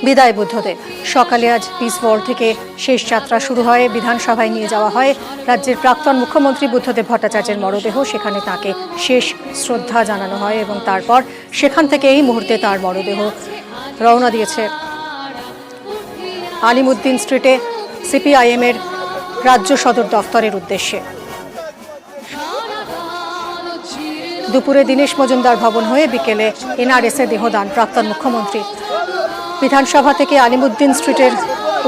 বিদায় বুদ্ধদেব। সকালে আজ পিস ওয়ার্ল্ড থেকে শেষ যাত্রা শুরু হয়। বিধানসভায় নিয়ে যাওয়া হয় রাজ্যের প্রাক্তন মুখ্যমন্ত্রী বুদ্ধদেব ভট্টাচার্যের মরদেহ। সেখানে তাকে শেষ শ্রদ্ধা জানানো হয় এবং তারপর সেখান থেকে এই মুহূর্তে তার মরদেহ রওনা দিয়েছে আলিমুদ্দিন স্ট্রিটে সিপিআইএম এর রাজ্য সদর দফতরের উদ্দেশ্যে। দুপুরে দীনেশ মজুমদার ভবন হয়ে বিকেলে এনআরএসে দেহদান প্রাক্তন মুখ্যমন্ত্রী। বিধানসভা থেকে আলিমুদ্দিন স্ট্রিটের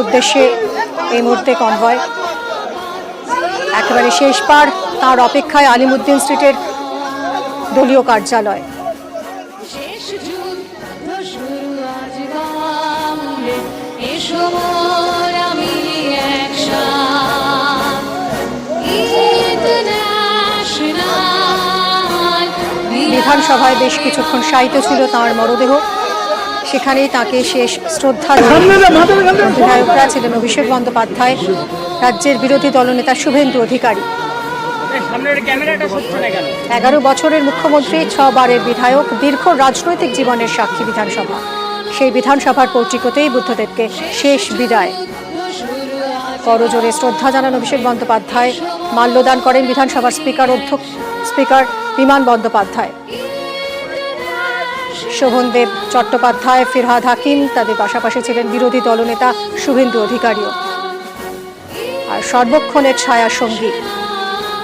উদ্দেশ্যে এই মুহূর্তে কনভয়। একেবারে শেষ পার তার অপেক্ষায় আলিমুদ্দিন স্ট্রিটের দলীয় কার্যালয়। বিধানসভায় বেশ কিছুক্ষণ শায়িত ছিল তাঁর মরদেহ। সেখানেই তাকে শেষ শ্রদ্ধা বিধায়করা ছিলেন অভিষেক বন্দ্যোপাধ্যায়, রাজ্যের বিরোধী দলনেতা শুভেন্দু অধিকারী। 11 বছরের মুখ্যমন্ত্রী, 6 বারের বিধায়ক, দীর্ঘ রাজনৈতিক জীবনের সাক্ষী বিধানসভা। সেই বিধানসভার পৌত্রিকতেই বুদ্ধদেবকে শেষ বিদায়। করজোড়ে শ্রদ্ধা জানান অভিষেক বন্দ্যোপাধ্যায়। মাল্যদান করেন বিধানসভার স্পিকার বিমান বন্দ্যোপাধ্যায়। শোভনদেব চট্টোপাধ্যায়, ফিরহাদ হাকিম, তাদের পাশাপাশি ছিলেন বিরোধী দলনেতা শুভেন্দু অধিকারীও। আর সর্বক্ষণের ছায়া সঙ্গী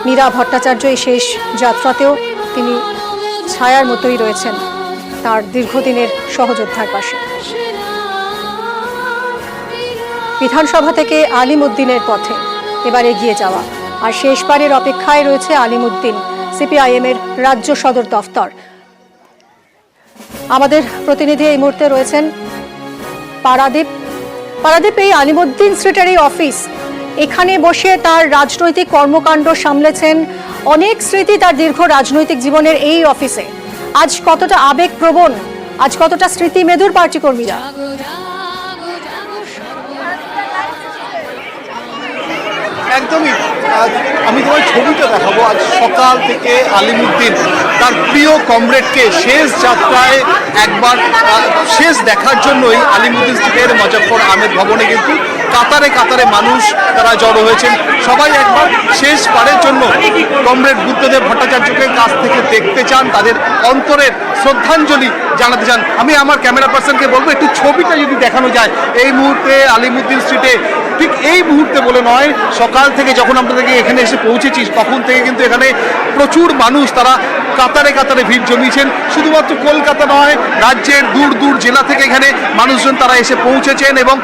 মীরা ভট্টাচার্য এই শেষ যাত্রাতেও তিনি ছায়ার মতোই রয়েছেন তার দীর্ঘদিনের সহযোদ্ধার পাশে। বিধানসভা থেকে আলিমুদ্দিনের পথে এবার এগিয়ে যাওয়া, আর শেষবারের অপেক্ষায় রয়েছে আলিমুদ্দিন সিপিআইএম এর রাজ্য সদর দফতর। আমাদের প্রতিনিধি এই মুহূর্তে রয়েছেন পারাদীপ। এই আলিমুদ্দিন স্ট্রিটের এই অফিস, এখানে বসে তার রাজনৈতিক কর্মকাণ্ড সামলেছেন, অনেক স্মৃতি তার দীর্ঘ রাজনৈতিক জীবনের এই অফিসে। আজ কতটা আবেগপ্রবণ, আজ কতটা স্মৃতি মেদুর পার্টি কর্মীরা? একদমই, আমি তোমার ছবিটা দেখাবো। আজ সকাল থেকে আলিমুদ্দিন তার প্রিয় কমরেডকে শেষ যাত্রায় একবার শেষ দেখার জন্যই আলিমুদ্দিন স্ট্রিটের মুজাফফর আহমেদ ভবনে কিন্তু কাতারে কাতারে মানুষ তারা জড়ো হয়েছেন। সবাই একবার শেষ বারের জন্য কমরেড বুদ্ধদেব ভট্টাচার্যকে কাছ থেকে দেখতে চান, তাদের অন্তরের শ্রদ্ধাঞ্জলি জানাতে চান। আমি আমার ক্যামেরা পার্সনকে বলবো একটু ছবিটা যদি দেখানো যায় এই মুহূর্তে আলিমুদ্দিন স্ট্রিটে। ঠিক এই মুহূর্তে বলে নয়, সকাল থেকে যখন আমরা থেকে এখানে এসে পৌঁছেছি তখন থেকে কিন্তু এখানে প্রচুর মানুষ তারা কাতারে কাতারে ভিড় জমিয়েছেন। শুধুমাত্র কলকাতা নয়, রাজ্যের দূর দূর জেলা থেকে এখানে মানুষজন তারা এসে পৌঁছেছেন এবং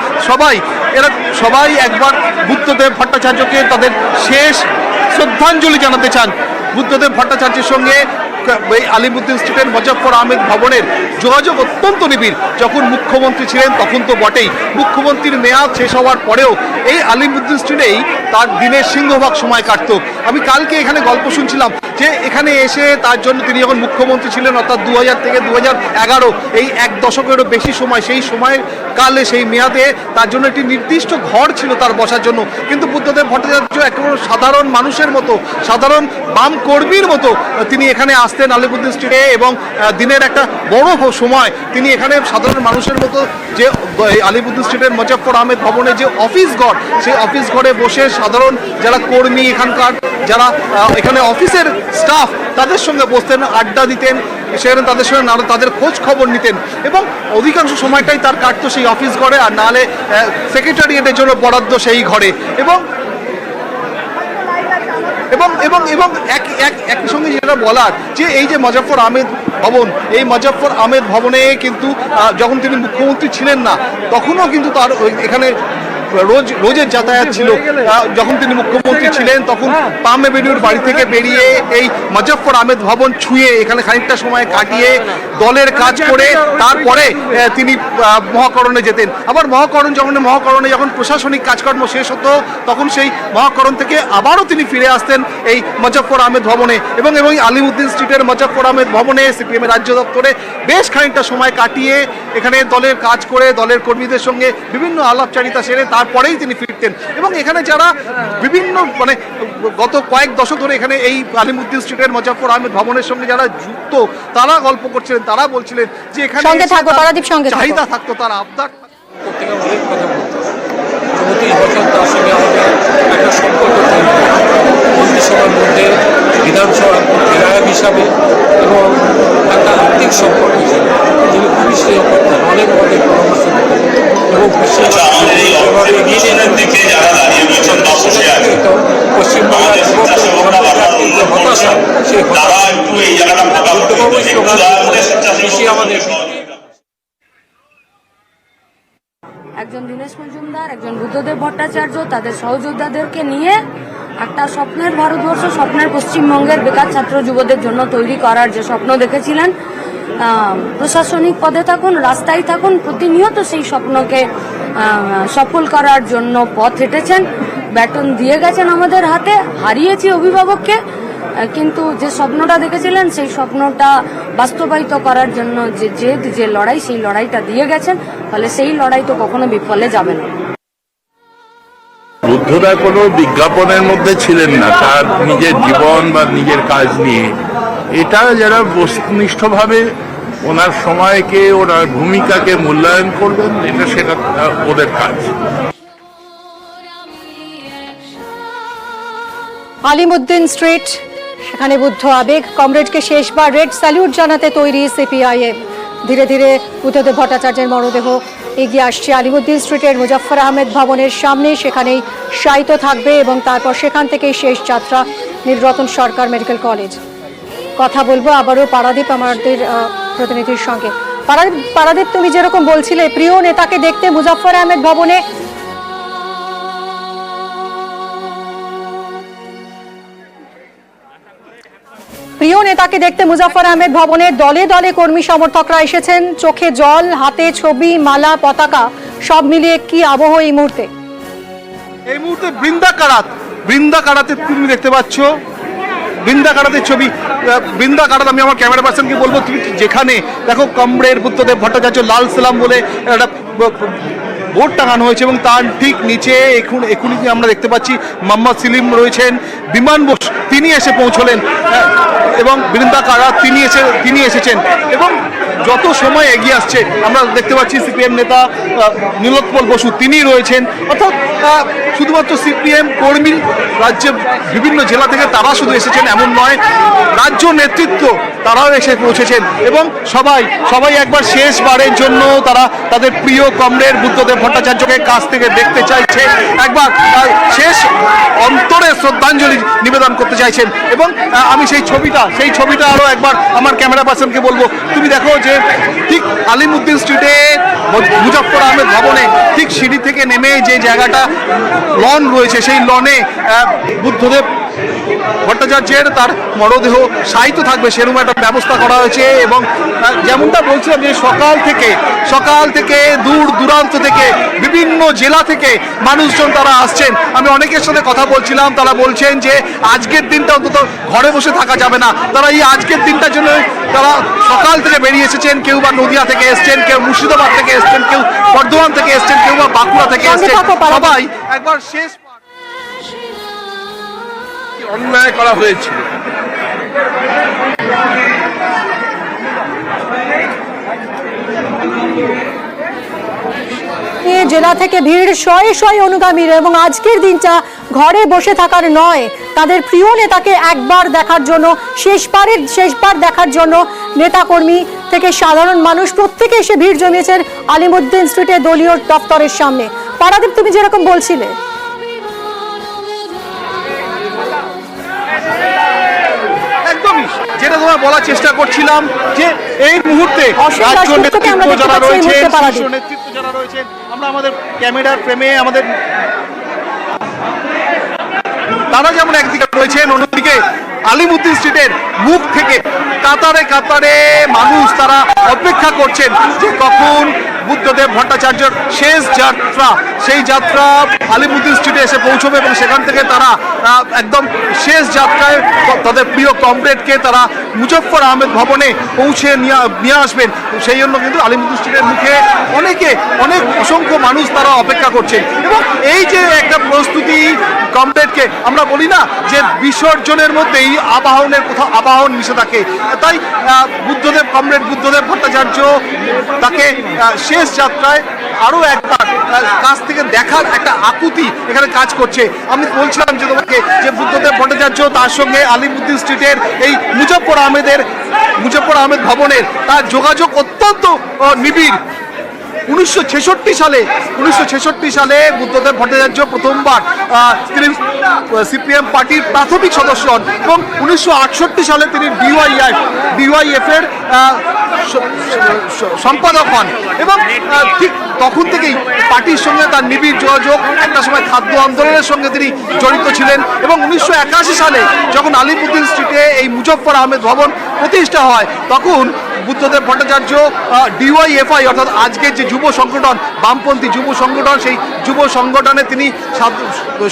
এরা সবাই একবার বুদ্ধদেব ভট্টাচার্যকে তাদের শেষ শ্রদ্ধাঞ্জলি জানাতে চান। বুদ্ধদেব ভট্টাচার্যের সঙ্গে এই আলিমুদ্দিন স্ট্রিটের মুজাফফর আহমেদ ভবনের যোগাযোগ অত্যন্ত নিবিড়। যখন মুখ্যমন্ত্রী ছিলেন তখন তো বটেই, মুখ্যমন্ত্রীর মেয়াদ শেষ হওয়ার পরেও এই আলিমুদ্দিন স্ট্রিটেই তার দিনের সিংহভাগ সময় কাটত। আমি কালকে এখানে গল্প শুনছিলাম যে এখানে এসে তার জন্য তিনি যখন মুখ্যমন্ত্রী ছিলেন অর্থাৎ 2000 থেকে 2011, এই 1 দশকেরও বেশি সময়, সেই সময়ের কালে সেই মেয়াদে তার জন্য একটি নির্দিষ্ট ঘর ছিল তার বসার জন্য। কিন্তু বুদ্ধদেব ভট্টাচার্য একেবারে সাধারণ মানুষের মতো, সাধারণ বাম কর্মীর মতো তিনি এখানে আসতেন আলিমুদ্দিন স্ট্রিটে এবং দিনের একটা বড় সময় তিনি এখানে সাধারণ মানুষের মতো যে আলিমুদ্দিন স্ট্রিটের মুজাফফর আহমেদ ভবনে যে অফিস ঘর, সেই অফিস ঘরে বসে সাধারণ যারা কর্মী, এখানকার যারা এখানে অফিসের স্টাফ, তাদের সঙ্গে বসতেন, আড্ডা দিতেন, সেখানে তাদের সঙ্গে তাদের খোঁজ খবর নিতেন এবং অধিকাংশ সময়টাই তার কাটতো সেই অফিস ঘরে, আর নাহলে সেক্রেটারিয়েটের জন্য বরাদ্দ সেই ঘরে। এবং এবং এবং এবং একই সঙ্গে যেটা বলার যে এই যে মুজাফফর আহমেদ ভবন, এই মুজাফফর আহমেদ ভবনে কিন্তু যখন তিনি মুখ্যমন্ত্রী ছিলেন না তখনও কিন্তু তার এখানে রোজের যাতায়াত ছিল। যখন তিনি মুখ্যমন্ত্রী ছিলেন তখন পাম এভিনিউর বাড়ি থেকে বেরিয়ে এই মুজাফফর আহমেদ ভবন ছুঁয়ে এখানে খানিকটা সময় কাটিয়ে দলের কাজ করে তারপরে তিনি মহাকরণে যেতেন। আবার মহাকরণে যখন প্রশাসনিক কাজকর্ম শেষ হতো তখন সেই মহাকরণ থেকে আবারও তিনি ফিরে আসতেন এই মুজাফফর আহমেদ ভবনে এবং আলিমুদ্দিন স্ট্রিটের মুজাফফর আহমেদ ভবনে সিপিএমের রাজ্য দপ্তরে বেশ খানিকটা সময় কাটিয়ে এখানে দলের কাজ করে দলের কর্মীদের সঙ্গে বিভিন্ন আলাপচারিতা সেরে তারপরেই তিনি ফিরতেন। এবং এখানে যারা বিভিন্ন গত কয়েক দশক ধরে এখানে এই আলিমুদ্দিন স্ট্রিটের মুজাফফর আহমেদ ভবনের সঙ্গে যারা যুক্ত তারা গল্প করছিলেন, তারা বলছিলেন যে এখানে চাহিদা থাকতো, তার আবদার থেকে অনেক কথা বলতে 34 বছর তার সঙ্গে আমাদের একটা সম্পর্ক তৈরি হয় মন্ত্রিসভার মধ্যে বিধানসভার বিধায়ক হিসাবে এবং একটা আর্থিক সম্পর্ক হিসাবে তিনি খুবই স্নেহ করতেন, অনেক আমাদের পরামর্শ দিতেন এবং পশ্চিমবাংলার যুবকদের যে হতাশা সেই হতাশা আমাদের একজন দীনেশ মজুমদার, একজন বুদ্ধদেব ভট্টাচার্য তাদের সহযোদ্ধাদেরকে নিয়ে একটা স্বপ্নের ভারতবর্ষ, স্বপ্নের পশ্চিমবঙ্গের বেকার ছাত্র যুবদের জন্য তৈরি করার যে স্বপ্ন দেখেছিলেন, প্রশাসনিক পদে থাকুন, রাস্তায় থাকুন, প্রতিনিয়ত সেই স্বপ্নকে সফল করার জন্য পথ হেঁটেছেন, ব্যাটন দিয়ে গেছেন আমাদের হাতে। হারিয়েছি অভিভাবককে, কিন্তু যে স্বপ্নটা দেখেছিলেন সেই স্বপ্নটা বাস্তবায়িত করার জন্য যে লড়াই, সেই লড়াইটা দিয়ে গেছেন, ফলে সেই লড়াই তো কখনো বিফলে যাবে না। বুদ্ধদা কোনো বিজ্ঞাপনের মধ্যে ছিলেন না, তার নিজের জীবন বা নিজের কাজ নিয়ে। এটা যারা বস্তুনিষ্ঠভাবে ওনার সময়কে, ওনার ভূমিকাকে মূল্যায়ন করবেন, সেটা ওদের কাজ। আলিমুদ্দিন স্ট্রিট, সেখানে বুদ্ধ আবেগ, কমরেডকে শেষবার রেড স্যালিউট জানাতে তৈরি সিপিআইএম। ধীরে ধীরে বুদ্ধদেব ভট্টাচার্যের মরদেহ এগিয়ে আসছে আলিমুদ্দিন স্ট্রিটের মুজাফফর আহমেদ ভবনের সামনে, সেখানেই শায়িত থাকবে এবং তারপর সেখান থেকেই শেষ যাত্রা নীলরতন সরকার মেডিকেল কলেজ। কথা বলবো আবারও পারাদীপ আমাদের প্রতিনিধির সঙ্গে। পারাদীপ, তুমি যেরকম বলছিলে প্রিয় নেতাকে দেখতে মুজাফফর আহমেদ ভবনে, প্রিয় নেতাকে দেখতে মুজাফফর আহমেদ ভবনে দলে দলে কর্মী সমর্থকরা এসেছেন, চোখে জল, হাতে ছবি, মালা, পতাকা, সব মিলিয়ে কি আবহ এই মুহূর্তে? এই মুহূর্তে বৃন্দা কারাতে তুমি দেখতে পাচ্ছ বৃন্দা কারাতের ছবি। বৃন্দা কারাত, আমি আমার ক্যামেরা পার্সনকে বলবো তুমি যেখানে দেখো কমরেড বুদ্ধদেব ভট্টাচার্য লাল সালাম বলে একটা বোর্ড টাঙানো হয়েছে এবং তার ঠিক নিচে এখনই আমরা দেখতে পাচ্ছি মোহাম্মদ সেলিম রয়েছেন, বিমান বোস তিনি এসে পৌঁছলেন এবং বৃন্দা কারাত তিনি এসেছেন এবং যত সময় এগিয়ে আসছে আমরা দেখতে পাচ্ছি সিপিএম নেতা নীলোৎপল বসু তিনি রয়েছেন। অর্থাৎ শুধুমাত্র সিপিএম কর্মী রাজ্যের বিভিন্ন জেলা থেকে তারা শুধু এসেছেন এমন নয়, রাজ্য নেতৃত্ব তারাও এসে পৌঁছেছেন এবং সবাই একবার শেষবারের জন্য তারা তাদের প্রিয় কমরেড বুদ্ধদেব ভট্টাচার্যকে কাছ থেকে দেখতে চাইছে, একবার শেষ অন্তরে শ্রদ্ধাঞ্জলি নিবেদন করতে চাইছেন। এবং আমি সেই ছবিটা আরও একবার আমার ক্যামেরা পার্সনকে বলবো তুমি দেখো যে ঠিক আলিমুদ্দিন স্ট্রিটে মুজাফফর আহমেদ ভবনে ঠিক সিঁড়ি থেকে নেমে যে জায়গাটা লন রয়েছে, সেই লনে বুদ্ধদেব ভট্টাচার্যের তার মরদেহ শায়িত থাকবে সেরকম একটা ব্যবস্থা করা হয়েছে। এবং যেমনটা বলছিলাম যে সকাল থেকে দূর দূরান্ত থেকে বিভিন্ন জেলা থেকে মানুষজন তারা আসছেন। আমি অনেকের সাথে কথা বলছিলাম, তারা বলছেন যে আজকের দিনটা অন্তত ঘরে বসে থাকা যাবে না, তারা এই আজকের দিনটার জন্য তারা সকাল থেকে বেরিয়ে এসেছেন। কেউ বা নদিয়া থেকে এসছেন, কেউ মুর্শিদাবাদ থেকে এসছেন, কেউ বর্ধমান থেকে এসছেন, কেউ বা বাঁকুড়া থেকে এসছেন। সবাই একবার শেষ অন্যায় করা হয়েছিল জেলা থেকে ভিড় শয়ে অনুগামীর এবং আজকের দিনটা ঘরে বসে থাকার নয়, তাদের প্রিয় নেতাকে একবার দেখার জন্য, শেষবার দেখার জন্য নেতাকর্মী থেকে সাধারণ মানুষ প্রত্যেকে এসে ভিড় জমিয়েছেন আলিমুদ্দিন স্ট্রিটে দলীয় দপ্তরের সামনে। পারাদীপ, তুমি যেরকম বলছিলে একদমই যেটা তোমার বলার চেষ্টা করছিলাম যে এই মুহূর্তে রাজ্য নেতৃত্ব যারা রয়েছেন, আমরা আমাদের ক্যামেরার ফ্রেমে আমাদের তারা যেমন একদিকে রয়েছেন, অন্যদিকে আলিমুদ্দিন স্ট্রিটের মুখ থেকে কাতারে মানুষ তারা অপেক্ষা করছেন যে কখন বুদ্ধদেব ভট্টাচার্যের শেষ যাত্রা, সেই যাত্রা আলিমুদ্দিন স্ট্রিটে এসে পৌঁছবে এবং সেখান থেকে তারা একদম শেষ যাত্রায় তাদের প্রিয় কমরেডকে তারা মুজাফফর আহমেদ ভবনে পৌঁছে নিয়ে আসবেন। সেই জন্য কিন্তু আলিমুদ্দিন স্ট্রিটের মুখে অনেক অসংখ্য মানুষ তারা অপেক্ষা করছেন এবং এই যে একটা প্রস্তুতি কমরেডকে আমরা বলি না যে বিসর্জনের মধ্যেই আবাহন মিশে থাকে, তাই কমরেড বুদ্ধদেব ভট্টাচার্য তাকে শেষ যাত্রায় আরও একটা কাছ থেকে দেখার একটা আকুতি এখানে কাজ করছে। আমি বলছিলাম যে তোমাকে যে বুদ্ধদেব ভট্টাচার্য তার সঙ্গে আলিমুদ্দিন স্ট্রিটের এই মুজফ্ফর আহমেদ ভবনের তার যোগাযোগ অত্যন্ত নিবিড়। 1966 সালে বুদ্ধদেব ভট্টাচার্য প্রথমবার তিনি সিপিএম পার্টির প্রাথমিক সদস্য হন এবং 1968 সালে তিনি ডিওয়াইএফ এর সম্পাদক হন এবং ঠিক তখন থেকেই পার্টির সঙ্গে তার নিবিড় যোগাযোগ। একটা সময় খাদ্য আন্দোলনের সঙ্গে তিনি জড়িত ছিলেন এবং 1981 সালে যখন আলিমুদ্দিন স্ট্রিটে এই মুজফ্ফর আহমেদ ভবন প্রতিষ্ঠা হয় তখন বুদ্ধদেব ভট্টাচার্য ডিওয়াইএফআই অর্থাৎ আজকের যে যুব সংগঠন, বামপন্থী যুব সংগঠন, সেই যুব সংগঠনে তিনি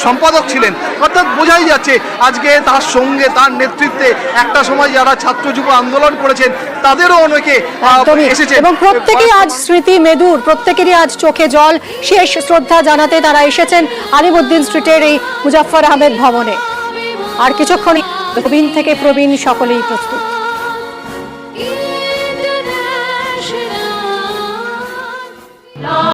সম্পাদক ছিলেন। অর্থাৎ বোঝাই যাচ্ছে আজকে তার সঙ্গে তার নেতৃত্বে একটা সময় যারা ছাত্র যুব আন্দোলন করেছেন তাদেরও অনেকে এসেছে এবং প্রত্যেকেই আজ স্মৃতি মেদুর, প্রত্যেকেরই আজ চোখে জল। শেষ শ্রদ্ধা জানাতে তারা এসেছেন আলিমুদ্দিন স্ট্রিটের এই মুজফ্ফর আহমেদ ভবনে। আর কিছুক্ষণই প্রবীণ থেকে প্রবীণ সকলেই প্রস্তুত।